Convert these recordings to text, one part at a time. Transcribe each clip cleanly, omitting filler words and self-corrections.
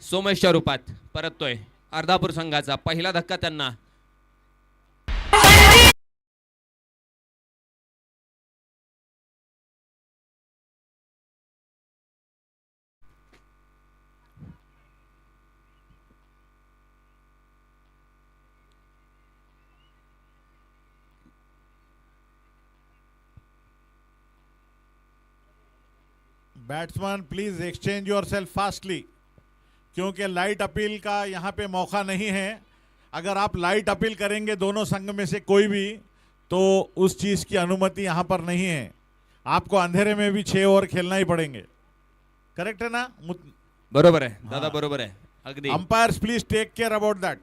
सोमेशच्या रूपात परततोय अर्धापूर संघाचा पहिला धक्का त्यांना. Batsman please exchange yourself fastly, क्योंकि लाइट अपील का यहाँ पे मौका नहीं है. अगर आप लाइट अपील करेंगे दोनों संघ में से कोई भी, तो उस चीज की अनुमति यहाँ पर नहीं है. आपको अंधेरे में भी 6 ओवर खेलना ही पड़ेंगे. करेक्ट है ना? बरोबर आहे दादा, बरोबर आहे अगदी. Umpires please take care about that.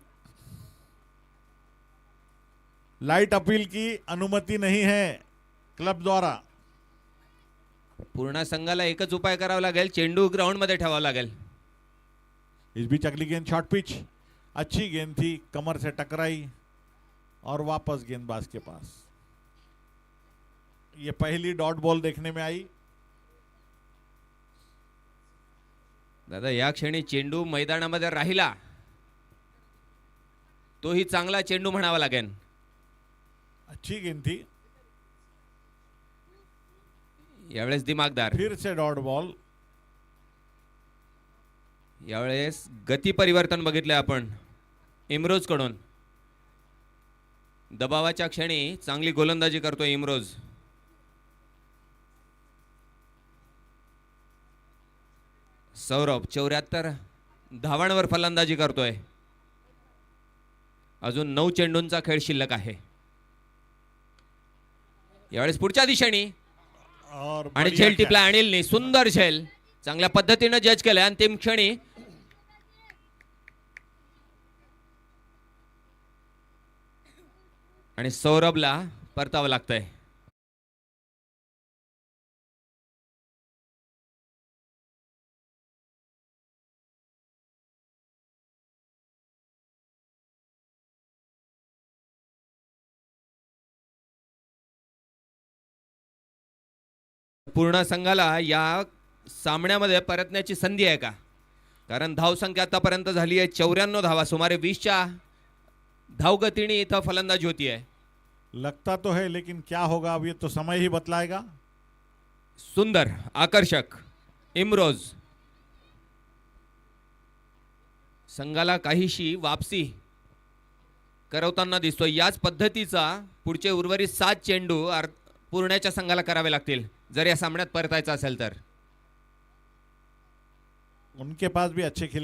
Light appeal की अनुमति नहीं है क्लब द्वारा. पूर्ण संघाला एकच उपाय करावा लागेल, चेंडू ग्राउंड मध्ये ठेवावा लागेल. इस बीच अगली गेंद शॉर्ट पिच, अच्छी गेंद थी, कमर से टकराई और वापस गेंदबाज के पास. ये पहली डॉट बॉल देखने में आई. दादा या क्षणी चेंडू मैदानामध्ये राहिला तोही चांगला चेंडू म्हणावा लागेल. अच्छी गेंद थी, यावेळेस दिमागदार. फिर से डॉट बॉल. यावेळेस गती परिवर्तन बघितले आपण इमरोज कडून. दबावाच्या क्षणी चांगली गोलंदाजी करतोय इमरोज. सौरभ 74 धावांवर फलंदाजी करतोय. अजून 9 चेंडूंचा खेळ शिल्लक आहे. यावेळेस पुढच्या दिशेने और आणि झेल टिपला अनिलने. सुंदर झेल चांगल्या पद्धतीने जज केलं. अंतिम क्षणी आणि सौरभला परतावं लागतंय. पूर्ण संघाला या सामन्यामध्ये परतण्याची संधी आहे का? कारण धावसंख्या आतापर्यंत झाली आहे 94 धावा. सुमारे 20च्या धावगतीने इथं फलंदाजी होती आहे. लगता तो है, लेकिन क्या होगा अब ये तो समय ही बतलाएगा. सुंदर आकर्षक इमरोज. संघाला काहीशी वापसी करवताना दिसतोय. याच पद्धतीचा पुढचे उर्वरित 7 चेंडू पूर्णाच्या संघाला करावे लागतील जर या सामन्यात परतायचं असेल तर. उनके पास भी अच्छे खिलाड़ी